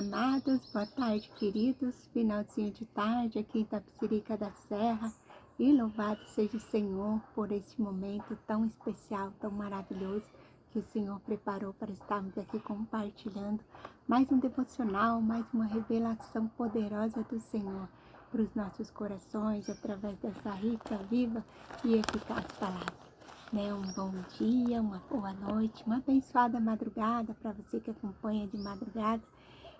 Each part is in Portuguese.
amados, boa tarde, queridos. Finalzinho de tarde aqui em Itapecerica da Serra. E louvado seja o Senhor por este momento tão especial, tão maravilhoso que o Senhor preparou para estarmos aqui compartilhando mais um devocional, mais uma revelação poderosa do Senhor para os nossos corações através dessa rica, viva e eficaz palavra. Um bom dia, uma boa noite, uma abençoada madrugada para você que acompanha de madrugada.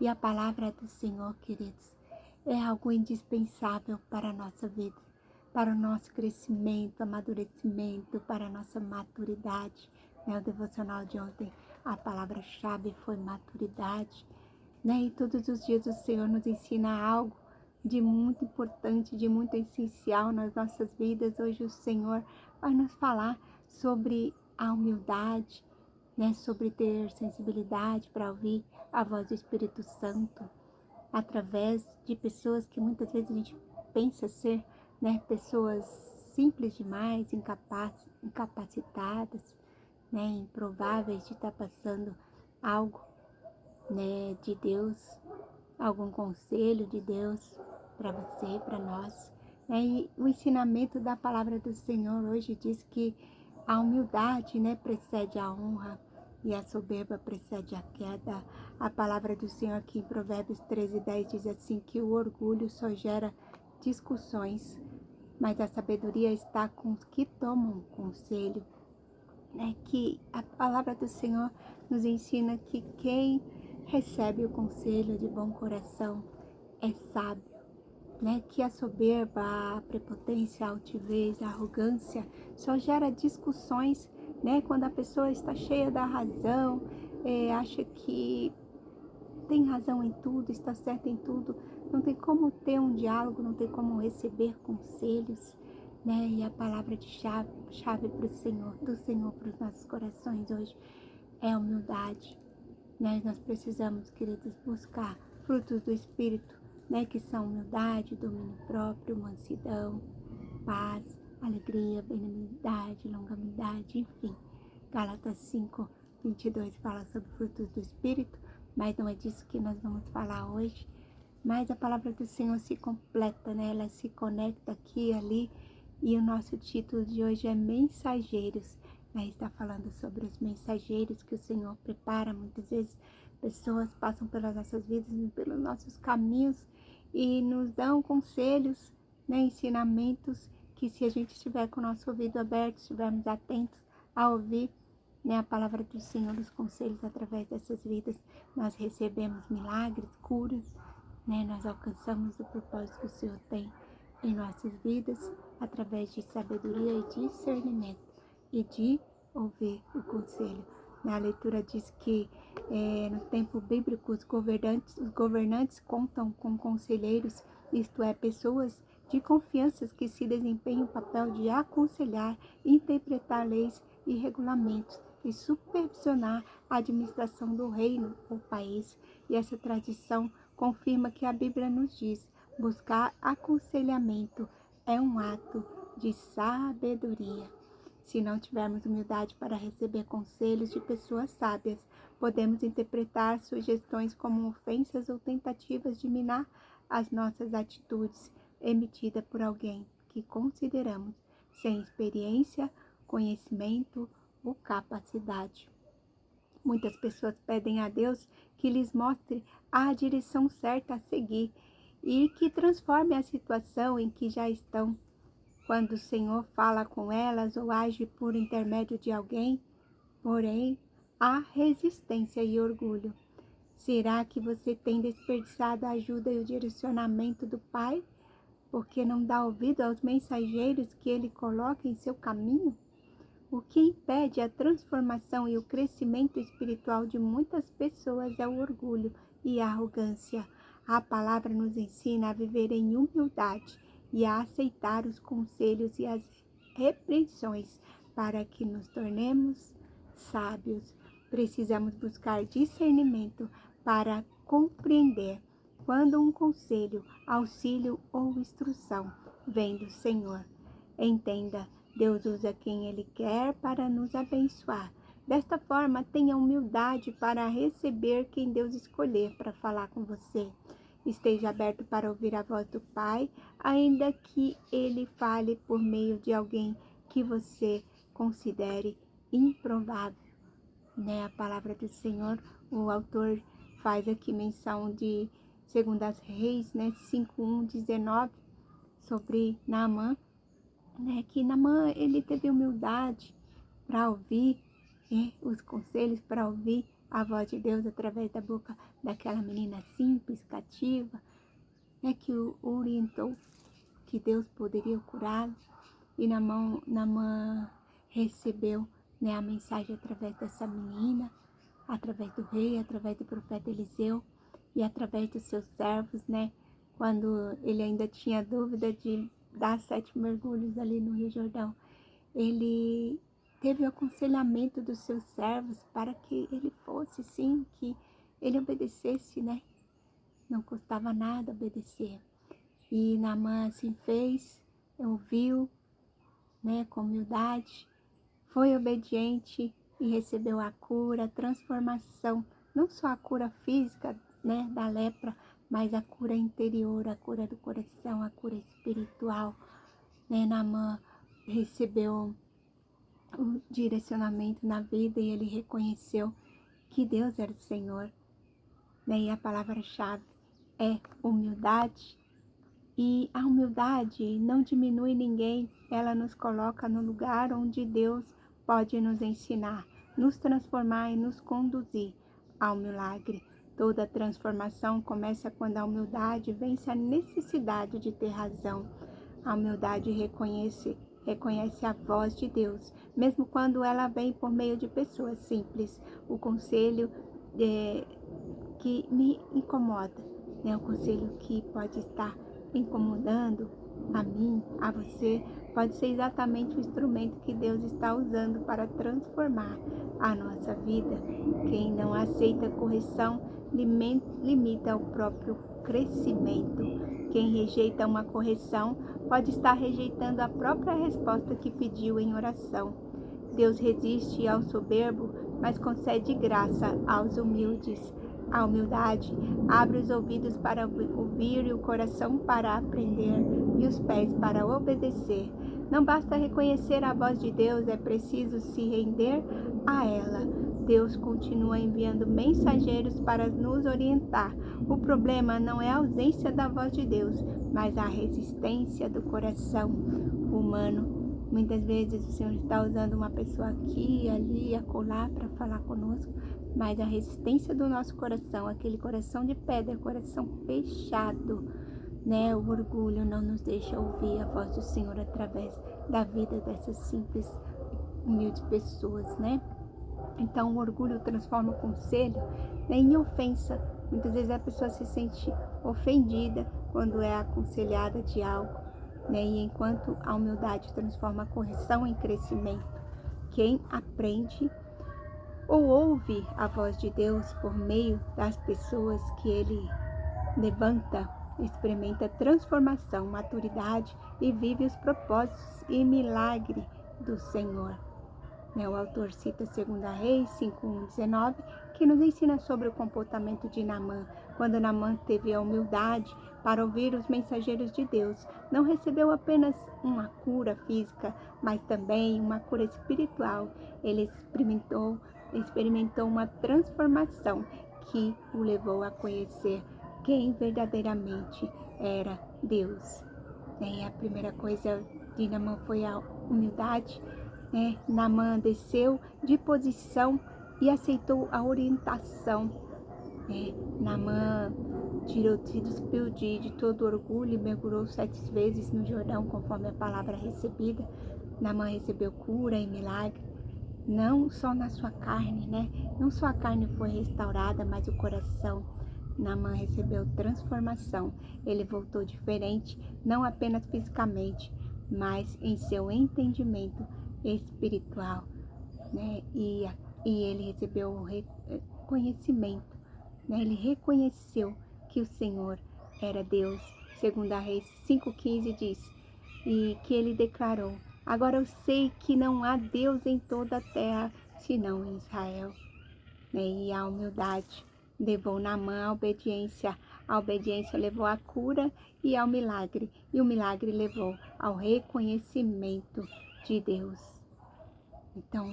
E a palavra do Senhor, queridos, é algo indispensável para a nossa vida, para o nosso crescimento, amadurecimento, para a nossa maturidade. O devocional de ontem, a palavra-chave foi maturidade. E todos os dias o Senhor nos ensina algo de muito importante, de muito essencial nas nossas vidas. Hoje o Senhor vai nos falar sobre a humildade, sobre ter sensibilidade para ouvir a voz do Espírito Santo, através de pessoas que muitas vezes a gente pensa ser, pessoas simples demais, incapacitadas, improváveis de estar passando algo, de Deus, algum conselho de Deus para você, para nós. E o ensinamento da palavra do Senhor hoje diz que a humildade, precede a honra e a soberba precede a queda. A palavra do Senhor aqui em Provérbios 13:10 diz assim que o orgulho só gera discussões, mas a sabedoria está com os que tomam conselho. Que a palavra do Senhor nos ensina que quem recebe o conselho de bom coração é sábio. Que a soberba, a prepotência, a altivez, a arrogância só gera discussões, quando a pessoa está cheia da razão, acha que tem razão em tudo, está certa em tudo, não tem como ter um diálogo, não tem como receber conselhos, e a palavra de chave para o Senhor, do Senhor para os nossos corações hoje é a humildade. Nós precisamos, queridos, buscar frutos do Espírito, que são humildade, domínio próprio, mansidão, paz, alegria, benignidade, longanimidade, enfim. Gálatas 5:22 fala sobre frutos do Espírito, mas não é disso que nós vamos falar hoje. Mas a palavra do Senhor se completa, ela se conecta aqui e ali, e o nosso título de hoje é Mensageiros. Está falando sobre os mensageiros que o Senhor prepara. Muitas vezes pessoas passam pelas nossas vidas, pelos nossos caminhos e nos dão conselhos, ensinamentos que, se a gente estiver com o nosso ouvido aberto, estivermos atentos a ouvir a palavra do Senhor, os conselhos através dessas vidas, nós recebemos milagres, curas, nós alcançamos o propósito que o Senhor tem em nossas vidas através de sabedoria e discernimento e de ouvir o conselho. A leitura diz que no tempo bíblico os governantes contam com conselheiros, isto é, pessoas de confiança que se desempenham o papel de aconselhar, interpretar leis e regulamentos e supervisionar a administração do reino ou país. E essa tradição confirma que a Bíblia nos diz: buscar aconselhamento é um ato de sabedoria. Se não tivermos humildade para receber conselhos de pessoas sábias, podemos interpretar sugestões como ofensas ou tentativas de minar as nossas atitudes emitidas por alguém que consideramos sem experiência, conhecimento ou capacidade. Muitas pessoas pedem a Deus que lhes mostre a direção certa a seguir e que transforme a situação em que já estão. Quando o Senhor fala com elas ou age por intermédio de alguém, porém, há resistência e orgulho. Será que você tem desperdiçado a ajuda e o direcionamento do Pai, porque não dá ouvido aos mensageiros que Ele coloca em seu caminho? O que impede a transformação e o crescimento espiritual de muitas pessoas é o orgulho e a arrogância. A palavra nos ensina a viver em humildade e a aceitar os conselhos e as repreensões para que nos tornemos sábios. Precisamos buscar discernimento para compreender quando um conselho, auxílio ou instrução vem do Senhor. Entenda, Deus usa quem Ele quer para nos abençoar. Desta forma, tenha humildade para receber quem Deus escolher para falar com você. Esteja aberto para ouvir a voz do Pai, ainda que Ele fale por meio de alguém que você considere improvável. Né? A palavra do Senhor, o autor faz aqui menção de 2 Reis, né? 5:1-19, sobre Naamã, né? Que Naamã, ele teve humildade para ouvir, né, os conselhos, para ouvir a voz de Deus através da boca daquela menina simples, cativa, né, que o orientou que Deus poderia curá-lo. E Naamã recebeu, né, a mensagem através dessa menina, através do rei, através do profeta Eliseu e através dos seus servos, né, quando ele ainda tinha dúvida de dar 7 mergulhos ali no Rio Jordão. Ele teve o aconselhamento dos seus servos para que ele fosse, sim, que ele obedecesse, né? Não custava nada obedecer. E Naamã assim fez, ouviu, né, com humildade, foi obediente e recebeu a cura, a transformação, não só a cura física, né, da lepra, mas a cura interior, a cura do coração, a cura espiritual, né? Naamã recebeu o direcionamento na vida e ele reconheceu que Deus era o Senhor, né? E a palavra-chave é humildade. E a humildade não diminui ninguém, ela nos coloca no lugar onde Deus pode nos ensinar, nos transformar e nos conduzir ao milagre. Toda transformação começa quando a humildade vence a necessidade de ter razão. A humildade reconhece a voz de Deus, mesmo quando ela vem por meio de pessoas simples. O conselho que me incomoda, né? O conselho que pode estar incomodando a mim, a você, pode ser exatamente o instrumento que Deus está usando para transformar a nossa vida. Quem não aceita correção limita o próprio crescimento. Quem rejeita uma correção pode estar rejeitando a própria resposta que pediu em oração. Deus resiste ao soberbo, mas concede graça aos humildes. A humildade abre os ouvidos para ouvir e o coração para aprender e os pés para obedecer. Não basta reconhecer a voz de Deus, é preciso se render a ela. Deus continua enviando mensageiros para nos orientar. O problema não é a ausência da voz de Deus, mas a resistência do coração humano. Muitas vezes o Senhor está usando uma pessoa aqui, ali, acolá para falar conosco, mas a resistência do nosso coração, aquele coração de pedra, coração fechado, né? O orgulho não nos deixa ouvir a voz do Senhor através da vida dessas simples, humildes pessoas, né? Então o orgulho transforma o conselho, né, em ofensa. Muitas vezes a pessoa se sente ofendida quando é aconselhada de algo, né? E enquanto a humildade transforma a correção em crescimento. Quem aprende ou ouve a voz de Deus por meio das pessoas que ele levanta, experimenta transformação, maturidade e vive os propósitos e milagre do Senhor. O autor cita 2 Reis 5:19, que nos ensina sobre o comportamento de Naamã. Quando Naamã teve a humildade para ouvir os mensageiros de Deus, não recebeu apenas uma cura física, mas também uma cura espiritual. Ele experimentou uma transformação que o levou a conhecer quem verdadeiramente era Deus. E a primeira coisa de Naamã foi a humildade. Naamã desceu de posição e aceitou a orientação. Naamã se despiu de todo orgulho e mergulhou 7 vezes no Jordão, conforme a palavra recebida. Naamã recebeu cura e milagre, não só na sua carne, Não só a carne foi restaurada, mas o coração. Naamã recebeu transformação. Ele voltou diferente, não apenas fisicamente, mas em seu entendimento espiritual, E ele recebeu o reconhecimento, Ele reconheceu que o Senhor era Deus. 2 Reis 5:15 diz, e que ele declarou: agora eu sei que não há Deus em toda a terra, senão em Israel. E a humildade levou Naamã a obediência levou à cura e ao milagre, e o milagre levou ao reconhecimento de Deus. Então,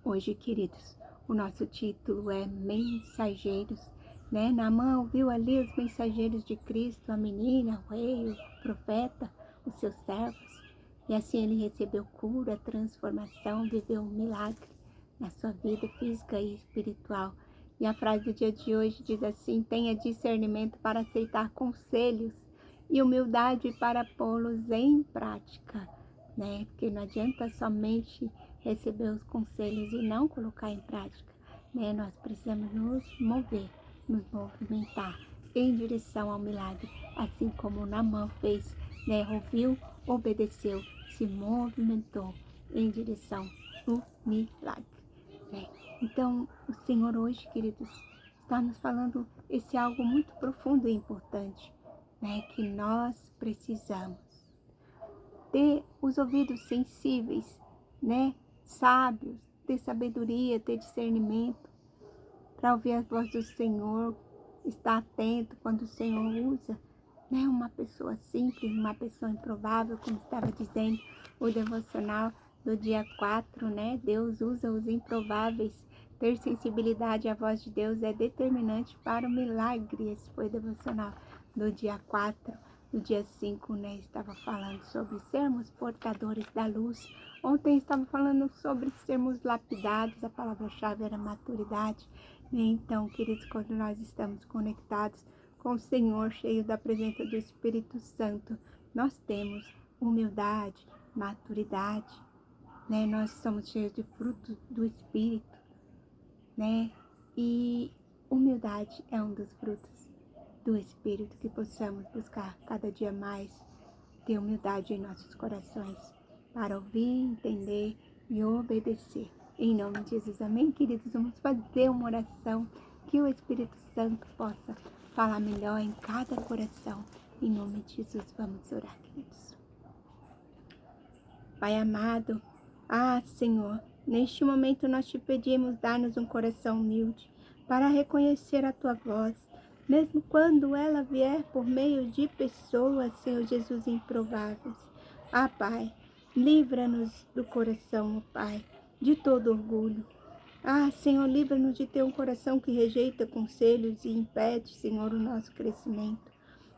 hoje, queridos, o nosso título é Mensageiros, né? Naamã ouviu ali os mensageiros de Cristo, a menina, o rei, o profeta, os seus servos, e assim ele recebeu cura, transformação, viveu um milagre na sua vida física e espiritual. E a frase do dia de hoje diz assim: tenha discernimento para aceitar conselhos e humildade para pô-los em prática, né? Porque não adianta somente receber os conselhos e não colocar em prática, né? Nós precisamos nos mover, nos movimentar em direção ao milagre, assim como Naamã fez, né? Ouviu, obedeceu, se movimentou em direção ao milagre, né? Então, o Senhor hoje, queridos, está nos falando esse algo muito profundo e importante, né? Que nós precisamos ter os ouvidos sensíveis, né? Sábios, ter sabedoria, ter discernimento, para ouvir a voz do Senhor, estar atento quando o Senhor usa, né? Uma pessoa simples, uma pessoa improvável, como estava dizendo o devocional do dia 4, né? Deus usa os improváveis. Ter sensibilidade à voz de Deus é determinante para o milagre. Esse foi o devocional do dia 4. No dia 5, né, estava falando sobre sermos portadores da luz. Ontem estava falando sobre sermos lapidados, a palavra-chave era maturidade. Então, queridos, quando nós estamos conectados com o Senhor, cheio da presença do Espírito Santo, nós temos humildade, maturidade, né? Nós somos cheios de frutos do Espírito, né? E humildade é um dos frutos do Espírito, que possamos buscar cada dia mais ter humildade em nossos corações para ouvir, entender e obedecer. Em nome de Jesus, amém, queridos? Vamos fazer uma oração que o Espírito Santo possa falar melhor em cada coração. Em nome de Jesus, vamos orar, queridos. Pai amado, Senhor, neste momento nós te pedimos, dá-nos um coração humilde para reconhecer a tua voz, mesmo quando ela vier por meio de pessoas, Senhor Jesus, improváveis. Pai, livra-nos do coração, Pai, de todo orgulho. Senhor, livra-nos de ter um coração que rejeita conselhos e impede, Senhor, o nosso crescimento.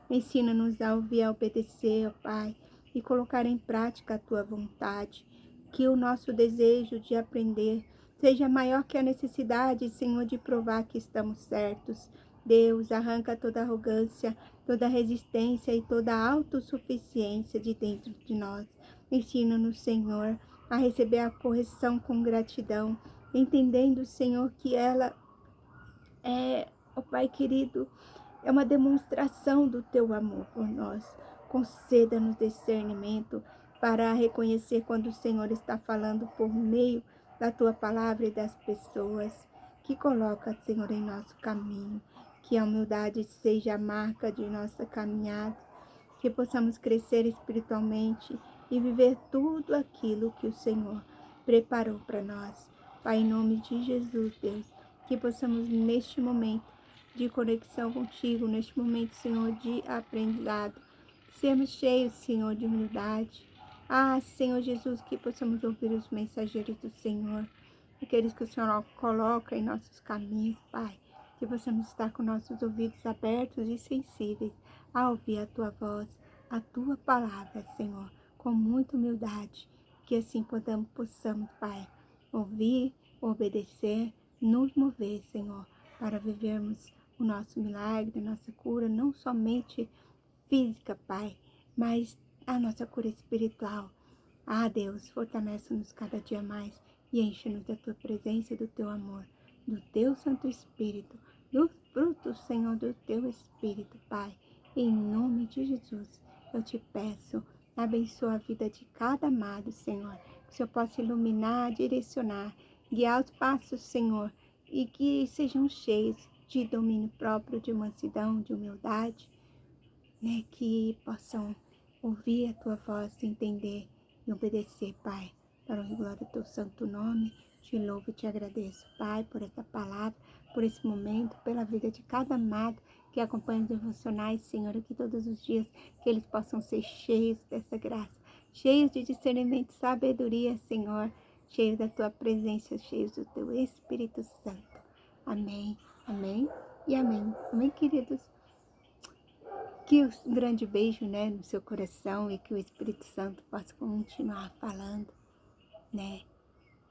Ensina-nos a ouvir, a obedecer, Pai, e colocar em prática a tua vontade. Que o nosso desejo de aprender seja maior que a necessidade, Senhor, de provar que estamos certos. Deus, arranca toda arrogância, toda resistência e toda autossuficiência de dentro de nós. Ensina-nos, Senhor, a receber a correção com gratidão, entendendo, Senhor, que ela é, Pai querido, é uma demonstração do teu amor por nós. Conceda-nos discernimento para reconhecer quando o Senhor está falando por meio da tua palavra e das pessoas que coloca, Senhor, em nosso caminho. Que a humildade seja a marca de nossa caminhada, que possamos crescer espiritualmente e viver tudo aquilo que o Senhor preparou para nós. Pai, em nome de Jesus, Deus, que possamos neste momento de conexão contigo, neste momento, Senhor, de aprendizado, sermos cheios, Senhor, de humildade. Senhor Jesus, que possamos ouvir os mensageiros do Senhor, aqueles que o Senhor coloca em nossos caminhos, Pai, que possamos estar com nossos ouvidos abertos e sensíveis a ouvir a tua voz, a tua palavra, Senhor, com muita humildade, que assim possamos, Pai, ouvir, obedecer, nos mover, Senhor, para vivermos o nosso milagre, a nossa cura, não somente física, Pai, mas a nossa cura espiritual. Deus, fortalece-nos cada dia mais e enche-nos da tua presença e do teu amor, do teu Santo Espírito, dos frutos, Senhor, do teu Espírito, Pai. Em nome de Jesus, eu te peço, abençoa a vida de cada amado, Senhor, que o Senhor possa iluminar, direcionar, guiar os passos, Senhor, e que sejam cheios de domínio próprio, de mansidão, de humildade, né? Que possam ouvir a tua voz, entender e obedecer, Pai, para o glória do teu santo nome, Te louvo e te agradeço, Pai, por essa palavra, por esse momento, pela vida de cada amado que acompanha os devocionais, Senhor, aqui todos os dias, que eles possam ser cheios dessa graça, cheios de discernimento e sabedoria, Senhor, cheios da Tua presença, cheios do Teu Espírito Santo. Amém, amém e amém. Amém, queridos? Que um grande beijo, né, no seu coração e que o Espírito Santo possa continuar falando, né?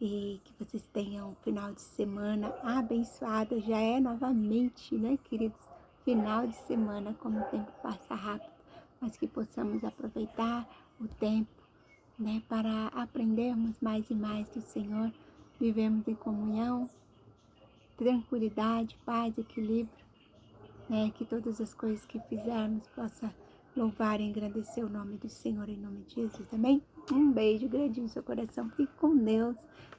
E que vocês tenham um final de semana abençoado. Já é novamente, né, queridos? Final de semana, como o tempo passa rápido, mas que possamos aproveitar o tempo, né, para aprendermos mais e mais do Senhor, vivemos em comunhão, tranquilidade, paz, equilíbrio, né, que todas as coisas que fizermos possa louvar e engrandecer o nome do Senhor em nome de Jesus, amém? Um beijo grande no seu coração, fique com Deus,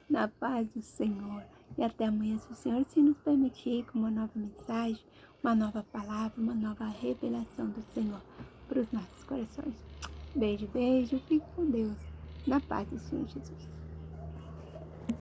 na paz do Senhor, e até amanhã, se o Senhor se nos permitir, com uma nova mensagem, uma nova palavra, uma nova revelação do Senhor para os nossos corações. Beijo, beijo, fique com Deus, na paz do Senhor Jesus.